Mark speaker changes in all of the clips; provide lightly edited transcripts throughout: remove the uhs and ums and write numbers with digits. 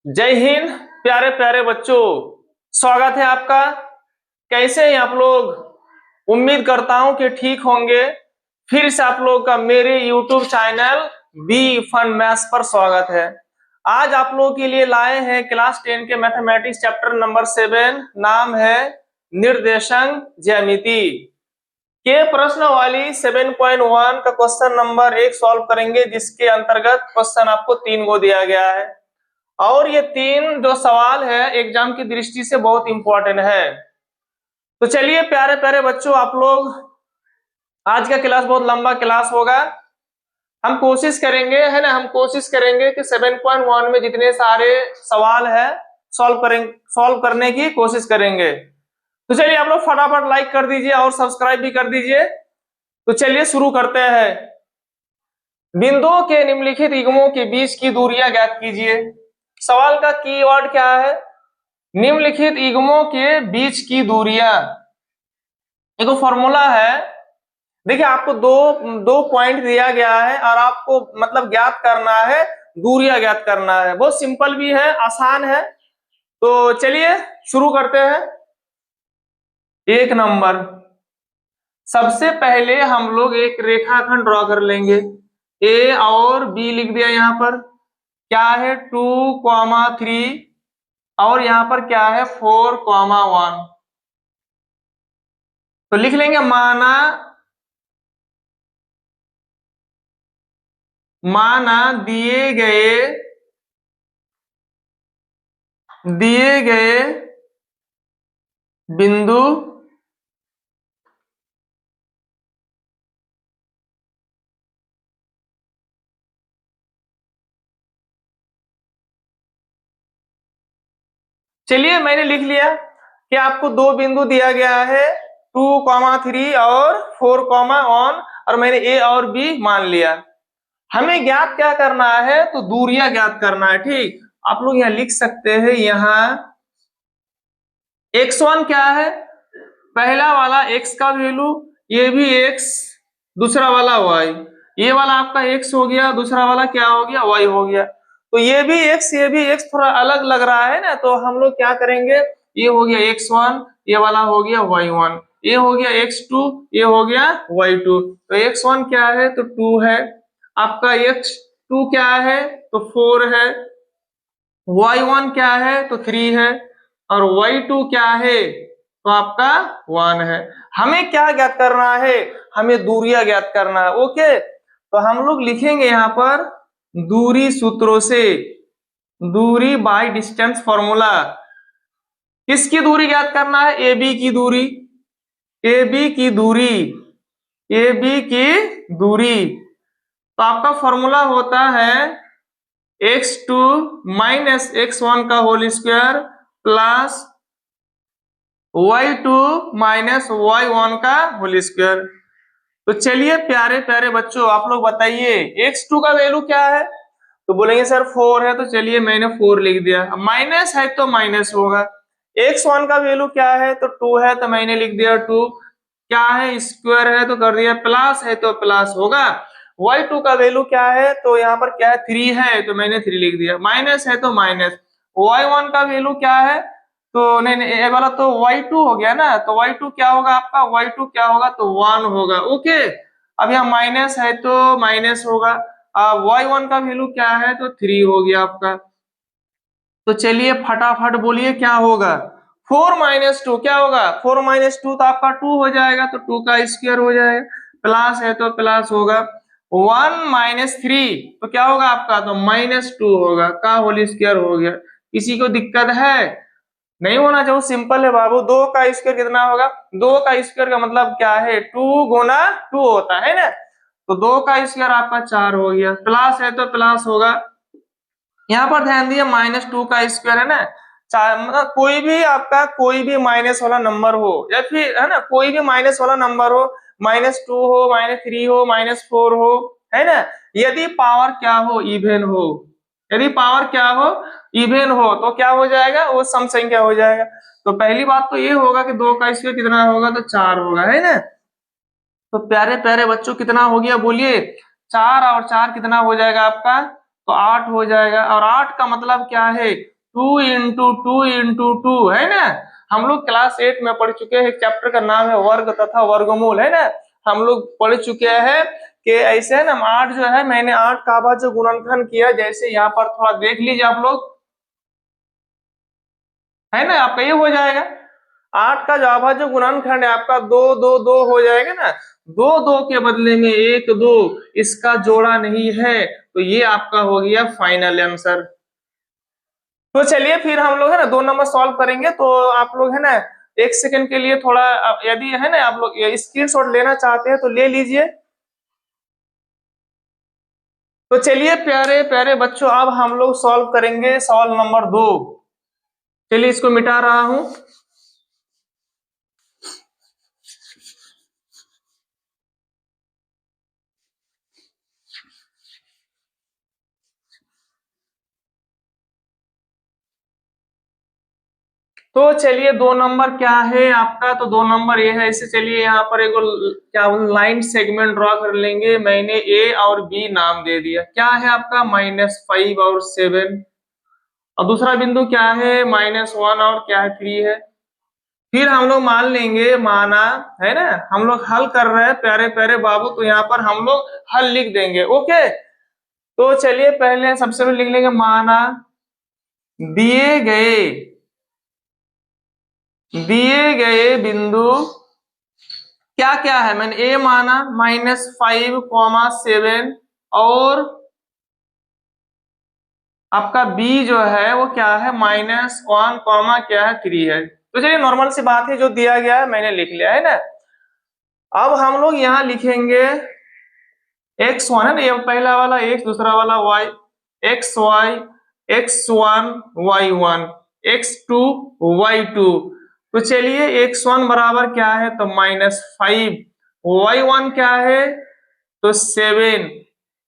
Speaker 1: जय हिंद। प्यारे प्यारे बच्चों, स्वागत है आपका। कैसे हैं आप लोग? उम्मीद करता हूं कि ठीक होंगे। फिर से आप लोग का मेरे YouTube channel Be Fun Maths पर स्वागत है। आज आप लोगों के लिए लाए हैं क्लास 10 के मैथमेटिक्स चैप्टर नंबर 7। नाम है निर्देशांक ज्यामिति के प्रश्न वाली 7.1 का क्वेश्चन नंबर 1 सॉल्व करेंगे, जिसके अंतर्गत क्वेश्चन आपको 3 को दिया गया है और ये 3 जो सवाल है एग्जाम की दृष्टि से बहुत इंपॉर्टेंट है। तो चलिए प्यारे प्यारे बच्चों, आप लोग आज का क्लास बहुत लंबा क्लास होगा। हम कोशिश करेंगे, है ना, हम कोशिश करेंगे कि 7.1 में जितने सारे सवाल है सॉल्व करने की कोशिश करेंगे। तो चलिए आप लोग फटाफट लाइक कर दीजिए और सब्सक्राइब भी कर दीजिए। तो चलिए शुरू करते हैं। बिंदुओं के निम्नलिखित युग्मों के बीच की दूरियां ज्ञात कीजिए। सवाल का कीवर्ड क्या है? निम्नलिखित युग्मों के बीच की दूरियां। एक फॉर्मूला है, देखिए आपको दो दो पॉइंट दिया गया है और आपको मतलब ज्ञात करना है, दूरियां ज्ञात करना है। बहुत सिंपल भी है, आसान है। तो चलिए शुरू करते हैं। 1 नंबर, सबसे पहले हम लोग एक रेखाखंड ड्रॉ कर लेंगे। ए और बी लिख दिया, यहाँ पर क्या है 2,3 और यहाँ पर क्या है 4,1। तो लिख लेंगे माना दिए गए बिंदु चलिए मैंने लिख लिया कि आपको 2 बिंदु दिया गया है 2,3 और 4,1 और मैंने ए और बी मान लिया। हमें ज्ञात क्या करना है? तो दूरियां ज्ञात करना है। ठीक, आप लोग यहाँ लिख सकते हैं। यहाँ x1 क्या है? पहला वाला x का वैल्यू, ये भी x, दूसरा वाला y। ये वाला आपका x हो गया, दूसरा वाला क्या हो गया? y हो गया। तो ये भी x थोड़ा अलग लग रहा है ना, तो हम लोग क्या करेंगे? ये हो गया x1, ये वाला हो गया y1, ये हो गया x2, ये हो गया y2। तो x1 क्या है? तो 2 है। आपका x2 क्या है? तो 4 है। y1 क्या है? तो 3 है। और y2 क्या है? तो आपका 1 है। हमें क्या ज्ञात करना है? हमें दूरियां ज्ञात करना है। ओके, तो हम लोग लिखेंगे यहाँ पर दूरी सूत्रों से, दूरी बाय डिस्टेंस फॉर्मूला। किसकी दूरी ज्ञात करना है? ए बी की दूरी, ए बी की दूरी, ए बी की दूरी। तो आपका फॉर्मूला होता है x2 माइनस x1 का whole square plus y2 minus y1 का होल स्क्वायर। तो चलिए प्यारे प्यारे बच्चों, आप लोग बताइए x2 का वैल्यू क्या है? तो बोलेंगे सर 4 है, तो चलिए मैंने 4 लिख दिया। माइनस है तो माइनस होगा। x1 का वैल्यू क्या है? तो 2 है, तो मैंने लिख दिया 2। क्या है? स्क्वायर है तो कर दिया, प्लस है तो प्लस होगा। y2 का वैल्यू क्या है? तो यहाँ पर क्या है? 3 है, तो मैंने 3 लिख दिया। माइनस है तो माइनस। y1 का वैल्यू क्या है? तो नहीं, ये वाला तो y2 हो गया ना, तो y2 क्या होगा आपका? y2 क्या होगा? तो 1 होगा। ओके, अब यहाँ माइनस है तो माइनस होगा। अब y1 का वैल्यू क्या है? तो 3 हो गया आपका। तो चलिए फटाफट बोलिए क्या होगा? 4 माइनस 2 क्या होगा? 4 माइनस 2 तो आपका 2 हो जाएगा, तो 2 का स्क्वायर हो जाएगा। प्लस है तो प्लस होगा। 1 माइनस 3 तो क्या होगा आपका? तो -2 होगा, का होल स्क्वायर हो गया। किसी को दिक्कत है? नहीं होना चाहिए, सिंपल है बाबू। 2 का स्क्वायर कितना होगा? 2 का स्क्वायर का मतलब क्या है? 2 गुना 2 होता है ना। तो 2 का स्क्वायर आपका 4 हो गया। प्लस है तो प्लस होगा। यहाँ पर ध्यान दिए -2 का स्क्वायर है ना। मतलब कोई भी आपका कोई भी माइनस वाला नंबर हो, या फिर है ना कोई भी माइनस वाला नंबर हो, -2 हो, -3 हो, -4 हो, है ना, यदि पावर क्या हो? इवन हो। यदि पावर क्या हो? इवन हो, तो क्या हो जाएगा? वो सम संख्या हो जाएगा। तो पहली बात तो ये होगा कि 2 का स्क्वायर कितना होगा? तो 4 होगा, है ना। तो प्यारे प्यारे बच्चों कितना हो गया बोलिए? 4 और 4 कितना हो जाएगा आपका? तो 8 हो जाएगा। और 8 का मतलब क्या है, 2 इंटू 2 इंटू 2 है ना। हम लोग क्लास 8 में पढ़ चुके हैं, चैप्टर का नाम है वर्ग तथा वर्गमूल, है ना। हम लोग पढ़ चुके हैं कि ऐसे है ना 8 जो है, मैंने 8 का अभाज्य गुणनखंड किया, जैसे यहाँ पर थोड़ा देख लीजिए आप लोग, है ना, आपका ये हो जाएगा। 8 का जो अभाज्य गुणनखंड है आपका 2 2 2 हो जाएगा ना। 2 2 के बदले में 1 2, इसका जोड़ा नहीं है, तो ये आपका हो गया फाइनल आंसर। तो चलिए फिर हम लोग है ना 2 नंबर सॉल्व करेंगे। तो आप लोग है ना 1 सेकंड के लिए थोड़ा यदि है ना आप लोग स्क्रीनशॉट लेना चाहते हैं तो ले लीजिए। तो चलिए प्यारे प्यारे बच्चों, अब हम लोग सॉल्व करेंगे सवाल नंबर 2। चलिए इसको मिटा रहा हूं। तो चलिए 2 नंबर क्या है आपका, तो 2 नंबर ये है। इसे चलिए यहाँ पर एक क्या लाइन सेगमेंट ड्रॉ कर लेंगे। मैंने ए और बी नाम दे दिया। क्या है आपका -5 और 7, और दूसरा बिंदु क्या है -1 और क्या है 3 है। फिर हम लोग मान लेंगे, माना है ना, हम लोग हल कर रहे हैं प्यारे प्यारे बाबू, तो यहाँ पर हम लोग हल लिख देंगे। ओके, तो चलिए पहले सबसे पहले लिख लेंगे, माना दिए गए बिंदु क्या क्या है। मैंने ए माना -5, 7, और आपका बी जो है वो क्या है -1, क्या है 3 है। तो चलिए नॉर्मल सी बात है, जो दिया गया है मैंने लिख लिया, है ना। अब हम लोग यहाँ लिखेंगे x1 है ना, ये पहला वाला x, दूसरा वाला y, xy, x1 y1, x2 y2। तो चलिए x1 बराबर क्या है, तो -5, y1 क्या है तो 7,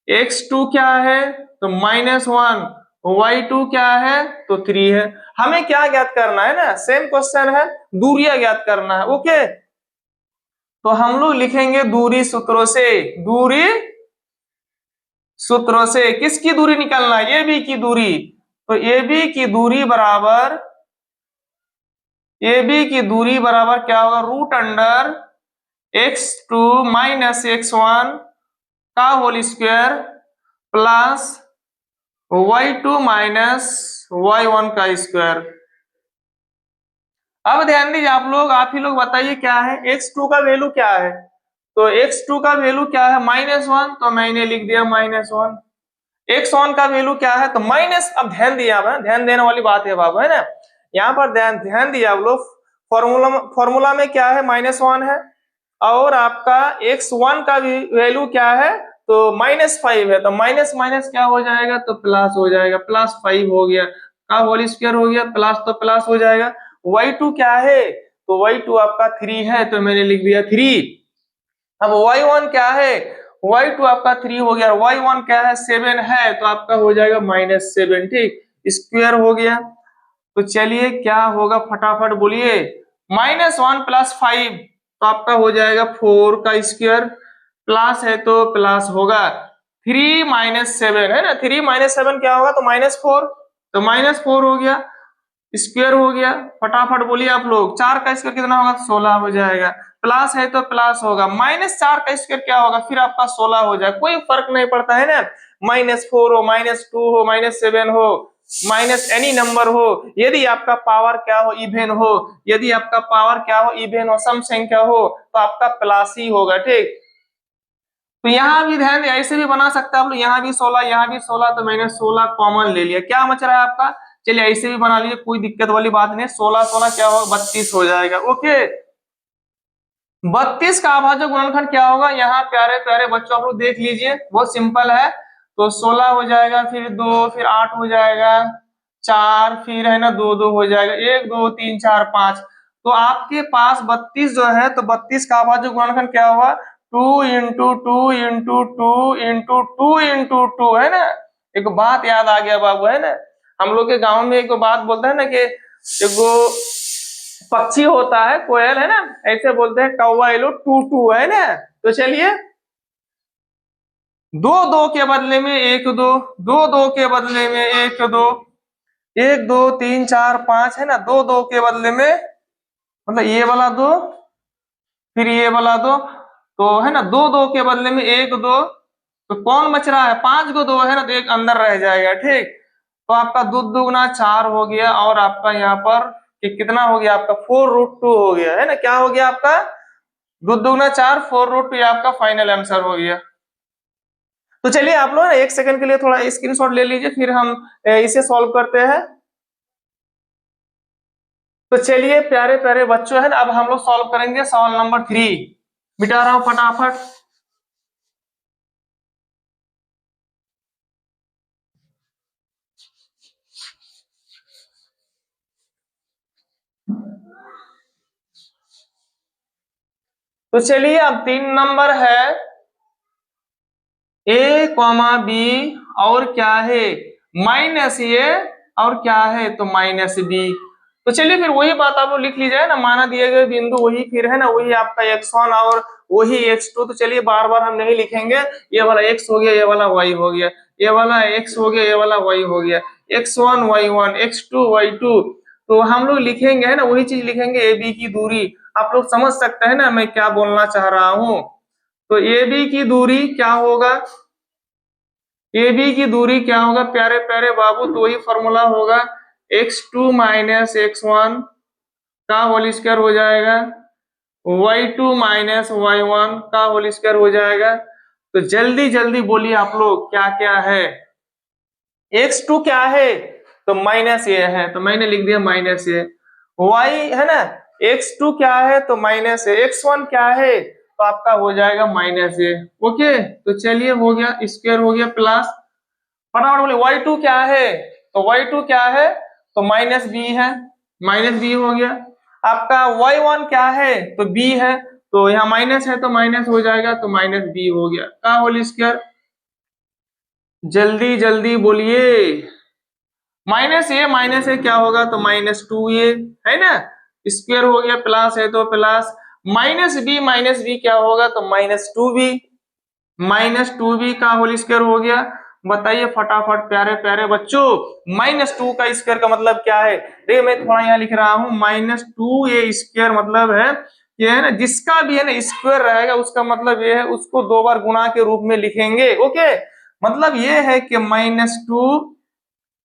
Speaker 1: x2 क्या है तो -1, y2 क्या है तो 3 है। हमें क्या ज्ञात करना है ना, सेम क्वेश्चन है, दूरियां ज्ञात करना है। ओके, तो हम लोग लिखेंगे दूरी सूत्रों से, दूरी सूत्रों से किसकी दूरी निकालना है, ए बी की दूरी। तो ए बी की दूरी बराबर, ए बी की दूरी बराबर क्या होगा, √x2 -x1 का whole square plus y2 -y1 का स्क्वायर। अब ध्यान दीजिए आप लोग, आप ही लोग बताइए क्या है, x2 का वैल्यू क्या है। तो x2 का वैल्यू क्या है -1, तो मैंने लिख दिया -1। x1 का वैल्यू क्या है तो माइनस। अब ध्यान दिया, आप ध्यान देने वाली बात है बाबू, है ना। यहाँ पर ध्यान ध्यान दिया आप लोग, फॉर्मूला में क्या है -1 है, और आपका x1 का वैल्यू क्या है तो -5 है। तो माइनस माइनस क्या हो जाएगा तो प्लस हो जाएगा, +5 हो गया का होल स्क्वायर हो गया, प्लस तो प्लस हो जाएगा। y2 क्या है तो y2 आपका 3 है, तो मैंने लिख दिया 3। अब y1 क्या है, y2 आपका 3 हो गया, y1 क्या है 7 है, तो आपका हो जाएगा -7। ठीक, स्क्वायर हो गया। तो चलिए क्या होगा फटाफट बोलिए, -1 + 5, तो आपका हो जाएगा 4 का स्क्वायर, प्लस है तो प्लस होगा 3 - 7 है ना, 3 - 7 क्या होगा तो -4, तो -4 हो गया, स्क्वायर हो गया। फटाफट बोलिए आप लोग, 4 का स्क्वायर कितना होगा 16 हो जाएगा, प्लस है तो प्लस होगा, -4 का स्क्वायर क्या होगा फिर आपका 16 हो जाएगा। कोई फर्क नहीं पड़ता है ना, -4 हो, -2 हो, -7 हो, माइनस एनी नंबर हो, यदि आपका पावर क्या हो इवेन हो, यदि आपका पावर क्या हो इवेन हो, सम संख्या हो, तो आपका प्लस ही होगा। ठीक, तो यहाँ भी ध्यान, ऐसे भी बना सकते हैं आप लोग, यहाँ भी 16, यहाँ भी 16, तो मैंने 16 कॉमन ले लिया। क्या बच रहा है आपका, चलिए ऐसे भी बना लीजिए, कोई दिक्कत वाली बात नहीं। 16 16 क्या होगा 32 हो जाएगा। ओके, 32 का अभाज्य गुणनखंड क्या होगा, यहाँ प्यारे प्यारे बच्चों आप लोग देख लीजिए, बहुत सिंपल है। तो 16 हो जाएगा, फिर 2, फिर 8 हो जाएगा, 4, फिर है ना 2 2 हो जाएगा, 1 2 3 4 5। तो आपके पास 32 जो है, तो 32 का अभाज्य गुणनखंड क्या होगा 2 इंटू 2 इंटू 2 इंटू 2 इंटू 2, है ना। एक बात याद आ गया बाबू, है ना, हम लोग के गांव में एक बात बोलते हैं ना कि एगो पक्षी होता है कोयल, है ना, ऐसे बोलते हैं कौवा एलो टू टू, है ना। तो चलिए दो दो के बदले में एक दो, दो दो के बदले में एक दो, एक दो तीन चार पांच, है ना, दो दो के बदले में, मतलब ये वाला दो, फिर ये वाला दो, तो है ना, दो दो के बदले में एक दो, तो कौन बच रहा है, पांच को दो है ना, तो एक अंदर रह जाएगा, ठीक। तो आपका दो दुगना चार हो गया, और आपका यहाँ पर कितना हो गया, आपका 4√2 हो गया, है ना, क्या हो गया आपका, दो दुगना चार, 4√2, ये आपका फाइनल आंसर हो गया। तो चलिए आप लोग ना एक सेकंड के लिए थोड़ा स्क्रीनशॉट ले लीजिए, फिर हम इसे सॉल्व करते हैं। तो चलिए प्यारे प्यारे बच्चों, है ना, अब हम लोग सॉल्व करेंगे सवाल नंबर 3। मिटा रहा हूं फटाफट। तो चलिए अब 3 नंबर है, ए कॉमा बी, और क्या है, माइनस ए, और क्या है, तो माइनस बी। तो चलिए फिर वही बात आप लोग लिख लीजिए ना, माना दिए गए बिंदु वही, फिर है ना वही आपका x1 और वही x2। तो चलिए बार बार हम नहीं लिखेंगे, ये वाला x हो गया, ये वाला y हो गया, ये वाला x हो गया, ये वाला y हो गया, x1 y1, x2 y2। तो हम लोग लिखेंगे, है ना, वही चीज लिखेंगे, ए बी की दूरी। आप लोग समझ सकते हैं ना मैं क्या बोलना चाह रहा हूं। तो ए बी की दूरी क्या होगा, ए बी की दूरी क्या होगा प्यारे प्यारे बाबू, तो वही फॉर्मूला होगा, x2 माइनस x1 का होल स्क्वायर हो जाएगा, y2 माइनस y1 का होल स्क्वायर हो जाएगा। तो जल्दी जल्दी बोलिए आप लोग क्या क्या है, x2 क्या है, तो माइनस ए है, तो मैंने लिख दिया माइनस ए, y है ना, x2 क्या है, तो माइनस ए, x1 क्या है, तो आपका हो जाएगा माइनस ए। ओके, तो चलिए हो गया, स्क्वायर हो गया प्लस, फटाफट बोले y2 क्या है, तो y2 क्या है, तो माइनस बी है, माइनस बी हो गया। आपका y1 क्या है, तो b है, तो यहाँ माइनस है तो माइनस हो जाएगा, तो माइनस बी हो गया का होल स्क्वायर। जल्दी जल्दी बोलिए, माइनस ए क्या होगा, तो -2a, है ना, स्क्वायर हो गया, प्लस है तो प्लस, माइनस बी क्या होगा, तो -2b, -2b का होल स्क्वायर हो गया। बताइए फटाफट प्यारे प्यारे बच्चों, -2 का स्क्वायर का मतलब क्या है, देखिए मैं थोड़ा यहाँ लिख रहा हूँ, -2a स्क्वायर मतलब है ये, है ना, जिसका भी है ना स्क्वायर रहेगा उसका मतलब ये है उसको 2 बार गुणा के रूप में लिखेंगे। ओके, मतलब ये है कि -2,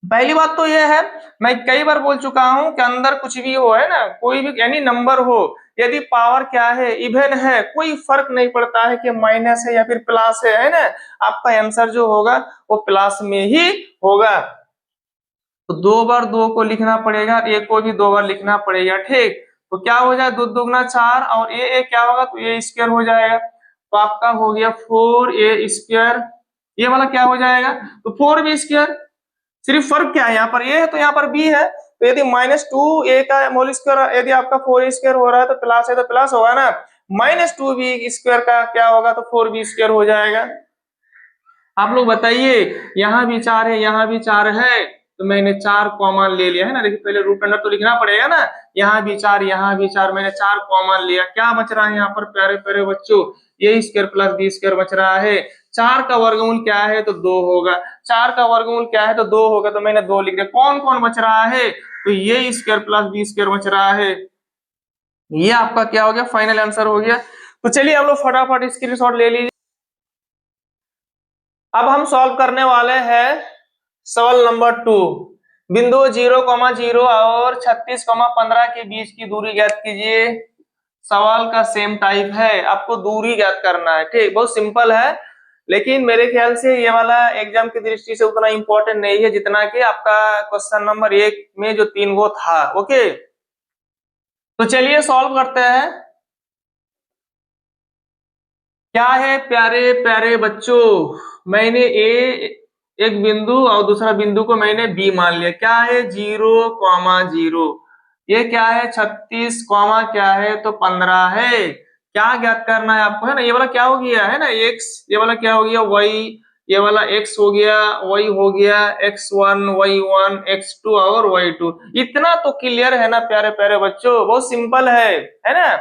Speaker 1: पहली बात तो ये है, मैं कई बार बोल चुका हूं कि अंदर कुछ भी हो, है ना, कोई भी यानी नंबर हो, यदि पावर क्या है, इवन है, कोई फर्क नहीं पड़ता है कि माइनस है या फिर प्लस है ना, आपका आंसर जो होगा वो प्लस में ही होगा। तो 2 बार 2 को लिखना पड़ेगा, ए को भी 2 बार लिखना पड़ेगा, ठीक। तो क्या हो जाए, दो दुगना चार, और ए क्या होगा, तो ए स्क्वायर हो जाएगा, तो आपका हो गया 4a स्क्वायर। ये वाला क्या हो जाएगा, तो 4b स्क्वायर। सिर्फ फर्क क्या है, यहाँ पर ए है तो यहाँ पर बी है, तो यदि -2a का होल स्क्वायर यदि आपका 4a स्क्वायर हो रहा है तो प्लस है तो प्लस होगा ना, -2b स्क्वायर का क्या होगा, तो 4b स्क्वायर हो जाएगा। आप लोग बताइए, यहाँ भी 4 है, यहाँ भी 4 है, तो मैंने 4 कॉमन ले लिया, है ना, देखिए पहले रूट अंडर तो लिखना पड़ेगा ना, यहाँ भी 4, यहाँ भी 4, मैंने 4 कॉमन लिया, क्या बच रहा है यहाँ पर प्यारे प्यारे बच्चों, ए स्क्वायर प्लस बी स्क्वायर बच रहा है। 4 का वर्गमूल क्या है, तो 2 होगा, 4 का वर्गमूल क्या है, तो 2 होगा, तो मैंने 2 लिख दिया। कौन कौन बच रहा है, तो ये स्क्वायर प्लस बी स्क्वायर बच रहा है, ये आपका क्या हो गया, फाइनल आंसर हो गया। तो चलिए आप लोग फटाफट स्क्रीनशॉट ले लीजिए। अब हम सॉल्व करने वाले हैं सवाल नंबर 2। बिंदु 0,0 और 36,15 के बीच की दूरी ज्ञात कीजिए। सवाल का सेम टाइप है, आपको दूरी ज्ञात करना है, ठीक, बहुत सिंपल है, लेकिन मेरे ख्याल से ये वाला एग्जाम की दृष्टि से उतना इंपॉर्टेंट नहीं है जितना कि आपका क्वेश्चन नंबर 1 में जो 3 गो था। ओके, तो चलिए सॉल्व करते हैं। क्या है प्यारे प्यारे बच्चों, मैंने ए एक बिंदु और दूसरा बिंदु को मैंने बी मान लिया, क्या है 0,0, ये क्या है 36, क्या है, तो 15 है। क्या ज्ञात करना है आपको, है ना, ये वाला क्या हो गया, है ना x, ये वाला क्या हो गया y, ये वाला x हो गया, y हो गया, x1 y1 x2 और y2। इतना तो क्लियर है ना प्यारे प्यारे बच्चों, बहुत सिंपल है ना।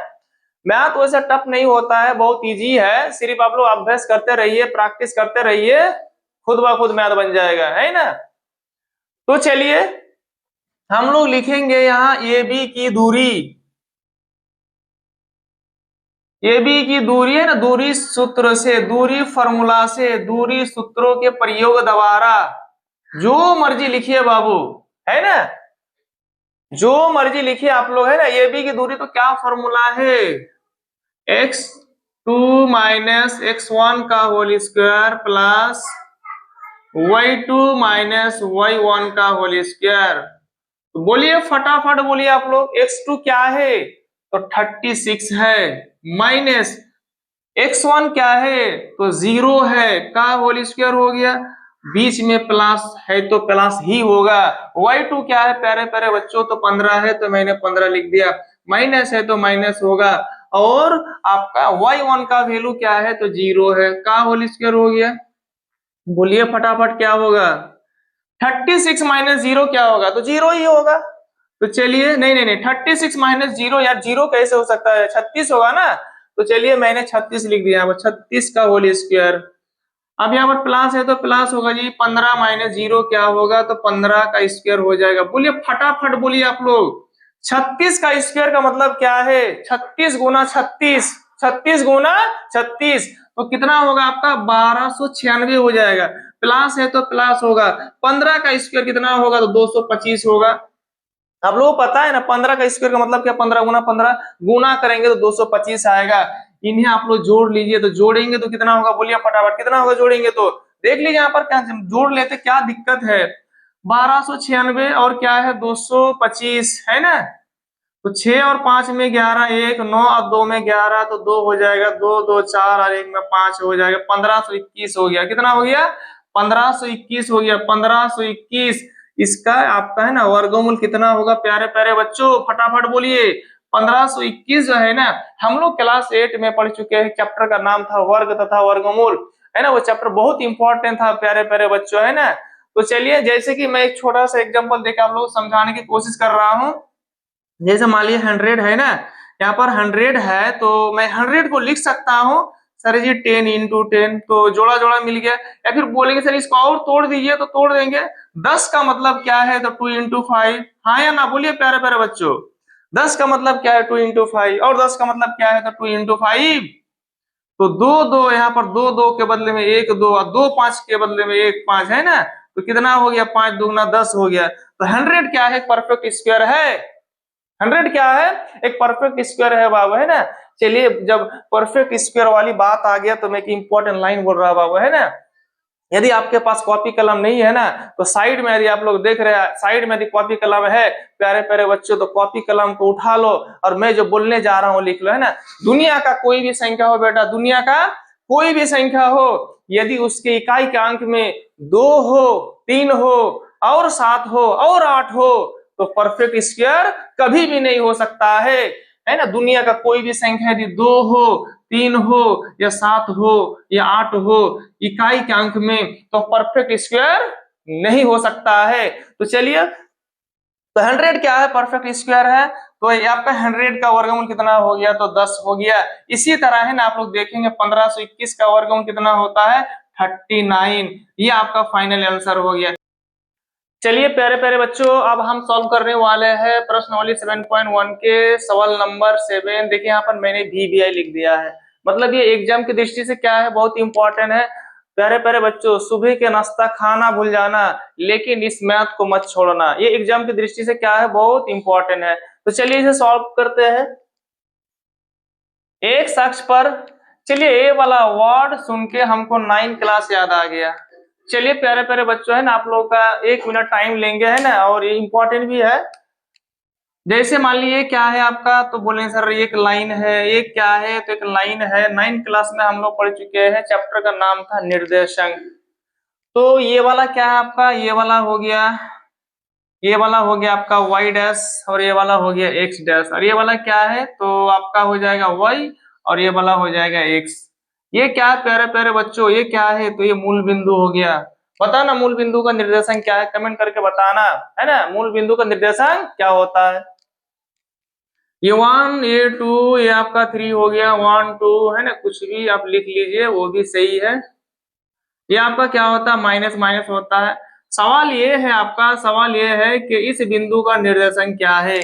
Speaker 1: मैथ वैसे टफ नहीं होता है, बहुत इजी है, सिर्फ आप लोग अभ्यास करते रहिए, प्रैक्टिस करते रहिए, खुद ब खुद मैथ बन जाएगा, है ना। तो चलिए हम लोग लिखेंगे यहाँ ए बी की दूरी, ए बी की दूरी है ना, दूरी सूत्र से, दूरी फॉर्मूला से, दूरी सूत्रों के प्रयोग द्वारा, जो मर्जी लिखिए बाबू, है ना, जो मर्जी लिखिए आप लोग, है ना। ए बी की दूरी तो क्या फॉर्मूला है, x2 माइनस x1 का whole square plus y2 minus y1 का होल स्क्वायर। तो बोलिए फटाफट बोलिए आप लोग, x2 क्या है तो 36 है, माइनस x1 क्या है तो 0 है, का होल स्क्वायर हो गया, बीच में प्लस है तो प्लस ही होगा। y2 क्या है प्यारे प्यारे बच्चों तो 15 है, तो मैंने 15 लिख दिया, माइनस है तो माइनस होगा, और आपका y1 का वैल्यू क्या है तो 0 है, का होल स्क्वायर हो गया। बोलिए फटाफट क्या होगा, 36 माइनस 0 क्या होगा तो 0 ही होगा। तो चलिए नहीं नहीं नहीं, 36 माइनस 0 यार 0 कैसे हो सकता है, 36 होगा ना। तो चलिए मैंने 36 लिख दिया, 36 का होल स्क्वायर। अब यहाँ पर प्लस है तो प्लस होगा जी, 15 माइनस 0 क्या होगा तो 15 का स्क्वायर हो जाएगा। बोलिए फटाफट बोलिए आप लोग, 36 का स्क्वायर का मतलब क्या है, 36 गुना 36, 36 गुना 36 तो कितना होगा आपका 1296 हो जाएगा, प्लस है तो प्लस होगा, 15 का स्क्वायर कितना होगा तो 225 होगा। आप लोगों को पता है ना 15 का स्क्वायर का मतलब क्या, 15 गुना 15, गुना करेंगे तो 225 आएगा। इन्हें आप लोग जोड़ लीजिए, तो जोड़ेंगे तो कितना होगा बोलिए फटाफट, कितना होगा जोड़ेंगे तो, देख लीजिए यहाँ पर क्या जोड़ लेते, क्या दिक्कत है, 1296 और क्या है 225 है ना। तो 6 और 5 में 11, 1 9 और 2 में 11 तो 2 हो जाएगा, 2 2 4 और 1 में 5 हो जाएगा, 1521 हो गया, कितना हो गया 1521 हो गया, 1521। इसका आपका है ना वर्गमूल कितना होगा प्यारे प्यारे बच्चों, फटाफट बोलिए। 1521 जो है ना, हम लोग क्लास 8 में पढ़ चुके हैं, चैप्टर का नाम था वर्ग तथा वर्गमूल, है ना, वो चैप्टर बहुत इंपॉर्टेंट था प्यारे प्यारे बच्चों, है ना। तो चलिए जैसे कि मैं एक छोटा सा एग्जांपल देकर आप लोग समझाने की कोशिश कर रहा हूँ। जैसे मान लिया 100 है ना, यहाँ पर 100 है तो मैं 100 को लिख सकता हूँ सर जी 10 इंटू 10, तो जोड़ा जोड़ा मिल गया। या फिर बोलेंगे सर इसको और तोड़ दीजिए, तो तोड़ देंगे। 10 का मतलब क्या है तो 2 इंटू 5, हाँ या ना बोलिए प्यारे प्यारे बच्चों, 10 का मतलब क्या है 2 इंटू 5, और 10 का मतलब क्या है तो 2 इंटू 5। तो दो दो यहाँ पर दो दो के बदले में एक दो, और दो पांच के बदले में एक पांच, है ना। तो कितना हो गया, 5 दूगुना 10 हो गया। तो 100 क्या है, परफेक्ट स्क्वायर है। 100 क्या है, एक परफेक्ट स्क्वायर है बाबू, है ना। चलिए जब परफेक्ट स्क्वायर वाली बात आ गया तो मैं एक इंपॉर्टेंट लाइन बोल रहा बाबू, है ना। यदि आपके पास कॉपी कलम नहीं है ना, तो साइड में यदि आप लोग देख रहे हैं, साइड में यदि कॉपी कलम है प्यारे प्यारे बच्चों, तो कॉपी कलम को उठा लो और मैं जो बोलने जा रहा हूँ लिख लो, है ना। दुनिया का कोई भी संख्या हो बेटा, दुनिया का कोई भी संख्या हो, यदि उसके इकाई के अंक में 2 हो, 3 हो, और 7 हो, और 8 हो, तो परफेक्ट स्क्वायर कभी भी नहीं हो सकता है ना। दुनिया का कोई भी संख्या यदि 2 हो, 3 हो, या 7 हो, या 8 हो इकाई के अंक में, तो परफेक्ट स्क्वायर नहीं हो सकता है। तो चलिए, तो 100 क्या है, परफेक्ट स्क्वायर है। तो ये आपका 100 का वर्गमूल कितना हो गया तो 10 हो गया। इसी तरह है ना, आप लोग देखेंगे 1521 का वर्गमूल कितना होता है 39। ये आपका फाइनल आंसर हो गया। चलिए प्यारे प्यारे बच्चों, अब हम सॉल्व करने वाले हैं प्रश्नावली 7.1 के सवाल नंबर 7। देखिए यहाँ पर मैंने VBI लिख दिया है, मतलब ये एग्जाम की दृष्टि से क्या है, बहुत इंपॉर्टेंट है। प्यारे प्यारे बच्चों, सुबह के नाश्ता खाना भूल जाना, लेकिन इस मैथ को मत छोड़ना, ये एग्जाम की दृष्टि से क्या है, बहुत इंपॉर्टेंट है। तो चलिए इसे सॉल्व करते हैं। एक शख्स पर, चलिए ए वाला वर्ड सुन के हमको 9 क्लास याद आ गया। चलिए प्यारे प्यारे बच्चों, है ना, आप लोगों का 1 मिनट टाइम लेंगे, है ना, और ये इंपॉर्टेंट भी है। जैसे मान लीजिए क्या है आपका, तो बोले सर एक लाइन है, एक क्या है तो एक लाइन है। 9 क्लास में हम लोग पढ़ चुके हैं, चैप्टर का नाम था निर्देशांक। तो ये वाला क्या है आपका, ये वाला हो गया, ये वाला हो गया आपका y डैश, और ये वाला हो गया x डैश, और ये वाला क्या है तो आपका हो जाएगा y, और ये वाला हो जाएगा x। ये क्या है प्यारे प्यारे बच्चों, ये क्या है तो ये मूल बिंदु हो गया। पता ना मूल बिंदु का निर्देशांक क्या है, कमेंट करके बताना, है ना, मूल बिंदु का निर्देशांक क्या होता है। ये 1 ये 2 ये आपका 3 हो गया, 1 2 है ना, कुछ भी आप लिख लीजिए वो भी सही है। ये आपका क्या होता है, माइनस माइनस होता है। सवाल ये है, आपका सवाल ये है कि इस बिंदु का निर्देशन क्या है।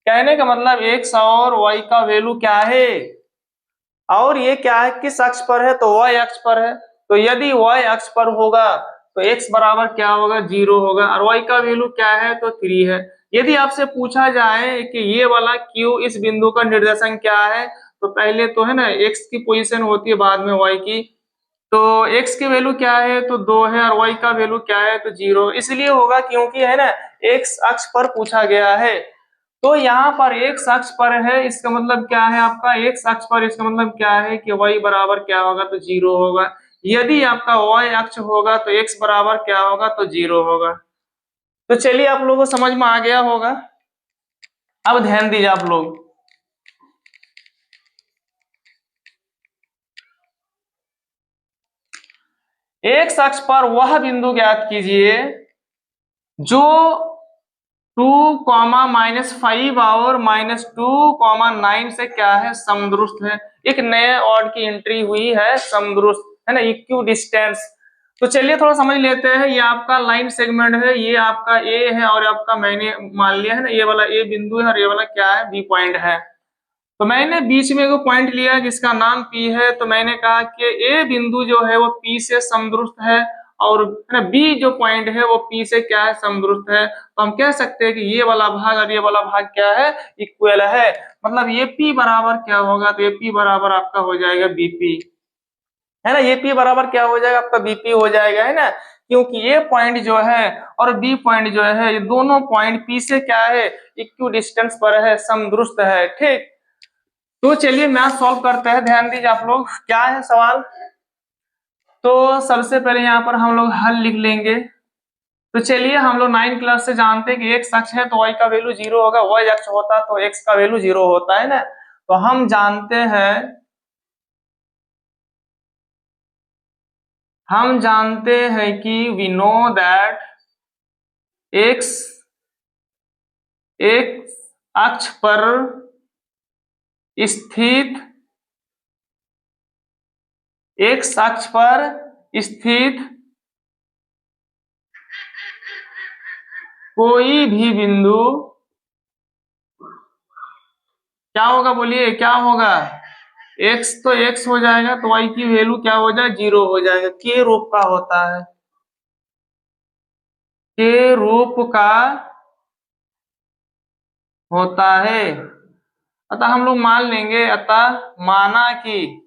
Speaker 1: कहने का मतलब x और y का वैल्यू क्या है, और ये क्या है, किस अक्ष पर है, तो y अक्ष पर है। तो यदि y अक्ष पर होगा तो x बराबर क्या होगा, 0 होगा, और y का वैल्यू क्या है, तो 3 है। यदि आपसे पूछा जाए कि ये वाला q इस बिंदु का निर्देशन क्या है, तो पहले तो है ना x की पोजीशन होती है, बाद में y की। तो x की वैल्यू क्या है, तो 2 है, और y का वैल्यू क्या है, तो 0। इसलिए होगा क्योंकि है ना x अक्ष पर पूछा गया है। तो यहाँ पर x अक्ष पर है, इसका मतलब क्या है, आपका x अक्ष पर, इसका मतलब क्या है कि y बराबर क्या होगा, तो 0 होगा। यदि आपका y अक्ष होगा तो x बराबर क्या होगा, तो 0 होगा। तो चलिए आप लोगों को समझ में आ गया होगा। अब ध्यान दीजिए आप लोग, x अक्ष पर वह बिंदु ज्ञात कीजिए जो 2, -5 और -2, 9 से क्या है, समदुरुस्त है। एक नए ऑड की एंट्री हुई है, समदुरुस्त है ना, इक्यू डिस्टेंस। तो चलिए थोड़ा समझ लेते हैं। ये आपका लाइन सेगमेंट है, ये आपका ए है, और आपका मैंने मान लिया है ना ये वाला ए बिंदु है, और ये वाला क्या है, बी पॉइंट है। तो मैंने बीच में एक पॉइंट लिया जिसका नाम पी है, तो मैंने कहा कि ए बिंदु जो है वो पी से समदुरुस्त है, और है ना बी जो पॉइंट है वो पी से क्या है, समदुरुस्त है। तो हम कह सकते हैं कि ये वाला भाग और ये वाला भाग क्या है, इक्वल है। मतलब ये पी बराबर क्या होगा, तो ये पी बराबर आपका हो जाएगा बीपी, है ना। ये पी बराबर क्या हो जाएगा, आपका बीपी हो जाएगा, है ना। क्योंकि ये पॉइंट जो है और बी पॉइंट जो है, ये दोनों पॉइंट पी से क्या है, इक्यू डिस्टेंस पर है, समदुरुस्त है, ठीक। तो चलिए मैथ सॉल्व करते हैं, ध्यान दीजिए आप लोग, क्या है सवाल। तो सबसे पहले यहाँ पर हम लोग हल लिख लेंगे। तो चलिए हम लोग 9 क्लास से जानते हैं कि x अक्ष है तो y का वैल्यू 0 होगा, y अक्ष होता तो x का वैल्यू 0 होता है ना। तो हम जानते हैं कि वी नो दैट x एक अक्ष पर स्थित, x अक्ष पर स्थित कोई भी बिंदु क्या होगा, बोलिए क्या होगा, x तो x हो जाएगा, तो y की वैल्यू क्या हो जाए, 0 हो जाएगा। के रूप का होता है, के रूप का होता है। अतः हम लोग मान लेंगे, अतः माना कि,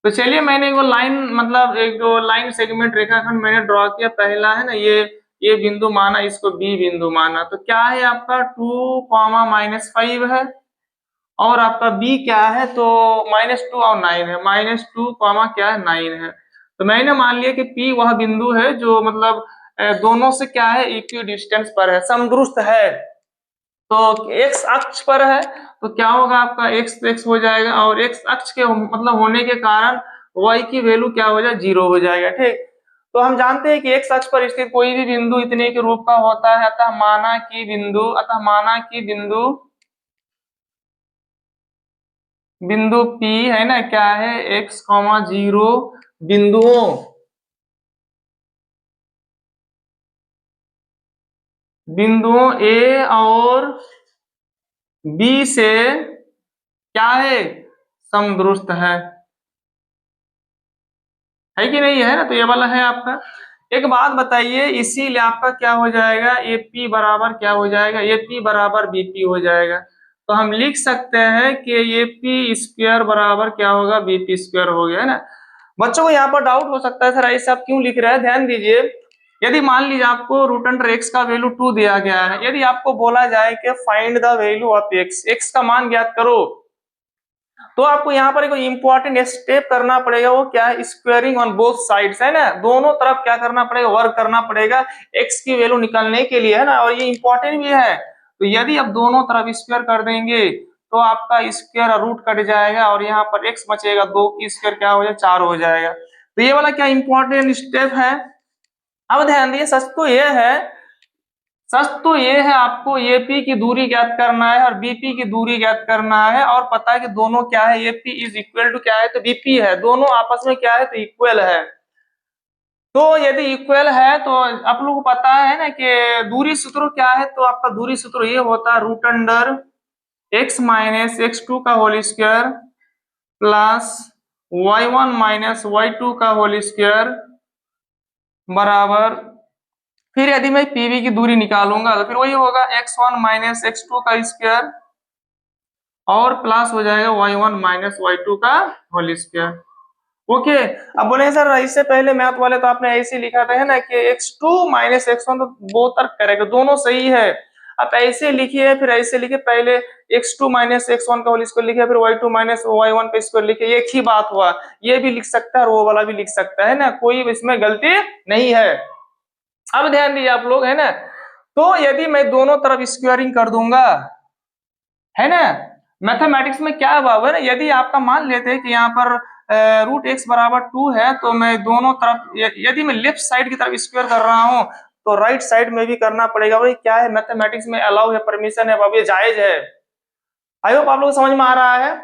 Speaker 1: तो चलिए मैंने एक लाइन, मतलब एक लाइन सेगमेंट रेखाखंड मैंने ड्रॉ किया, पहला है ना ये बिंदु माना, इसको बी बिंदु माना। तो क्या है आपका 2, -5 है, और आपका बी क्या है, तो -2 और 9 है, -2, क्या है, 9 है। तो मैंने मान लिया कि पी वह बिंदु है जो मतलब दोनों से क्या है, इक्वी डिस्टेंस पर है, समदुरुस्त है। तो एक्स अक्ष पर है, तो क्या होगा आपका एक्स तो एक्स हो जाएगा, और एक्स अक्ष के मतलब होने के कारण वाई की वैल्यू क्या हो जाए, 0 हो जाएगा, ठीक। तो हम जानते हैं कि एक्स अक्ष पर स्थित कोई भी बिंदु इतने के रूप का होता है। अतः माना कि बिंदु बिंदु P है ना, क्या है, x, 0 बिंदुओं बिंदुओं A और B से क्या है, समदुरुस्त है कि नहीं, है ना। तो ये वाला है आपका। एक बात बताइए, इसीलिए आपका क्या हो जाएगा, ये P बराबर क्या हो जाएगा, ये P बराबर BP हो जाएगा। तो हम लिख सकते हैं कि ये P स्क्वायर बराबर क्या होगा, BP स्क्वायर हो गया, है ना। बच्चों को यहाँ पर डाउट हो सकता है, सर ऐसे आप क्यों लिख रहे हैं, ध्यान दीजिए। यदि मान लीजिए आपको रूट अंडर एक्स का वैल्यू 2 दिया गया है, यदि आपको बोला जाए कि find the value of x का मान ज्ञात करो, तो आपको यहाँ पर एक इंपॉर्टेंट स्टेप करना पड़ेगा। वो क्या है, स्क्वायरिंग ऑन बोथ साइड्स, है ना। दोनों तरफ क्या करना पड़ेगा, वर्क करना पड़ेगा एक्स की वैल्यू निकालने के लिए, है ना। और ये इंपॉर्टेंट भी है। तो यदि आप दोनों तरफ स्क्वायर कर देंगे तो आपका स्क्वायर रूट कट जाएगा, और यहाँ पर एक्स बचेगा, 2 की स्क्वायर क्या हो जाएगा, 4 हो जाएगा। तो ये वाला क्या इंपॉर्टेंट स्टेप है। अब ध्यान दिए, सच तो यह है सच तो ये है, आपको एपी की दूरी ज्ञात करना है और बीपी की दूरी ज्ञात करना है, और पता है कि दोनों क्या है, एपी इज इक्वल टू क्या है, तो बीपी है, दोनों आपस में क्या है, तो इक्वल है। तो यदि इक्वल है तो आप लोगों को पता है ना कि दूरी सूत्र क्या है, तो आपका दूरी सूत्र ये होता है root under x minus x2 का whole square plus y1 minus y2 का होल स्क्वायर बराबर, फिर यदि मैं पीवी की दूरी निकालूंगा तो फिर वही होगा x1 माइनस x2 का स्क्वायर और प्लस हो जाएगा y1 माइनस y2 का होल स्क्वायर। ओके, अब बोले सर इससे पहले मैथ वाले तो आपने ऐसे लिखा था है ना कि x2 माइनस x1 तो बोथ आर करेक्ट, दोनों सही है। आप ऐसे लिखिए, फिर ऐसे लिखिए, पहले x2 माइनस x1 का होल स्क्वायर लिखिए, फिर y2 माइनस y1 का स्क्वायर लिखिए, एक ही बात हुआ। ये भी लिख सकता है और वो वाला भी लिख सकता है ना, कोई इसमें गलती नहीं है। अब ध्यान दीजिए आप लोग, है ना, तो यदि मैं दोनों तरफ स्क्वायरिंग कर दूंगा, है ना, मैथमेटिक्स में क्या हुआ ना, यदि आपका मान लेते हैं कि यहाँ पर रूट एक्स बराबर 2 है, तो मैं दोनों तरफ यदि मैं लेफ्ट साइड की तरफ स्क्वायर कर रहा हूँ तो राइट साइड में भी करना पड़ेगा। भाई क्या है, मैथमेटिक्स में अलाउ है, परमिशन है बाबू, ये जायज है। आई होप आप लोग समझ में आ रहा है।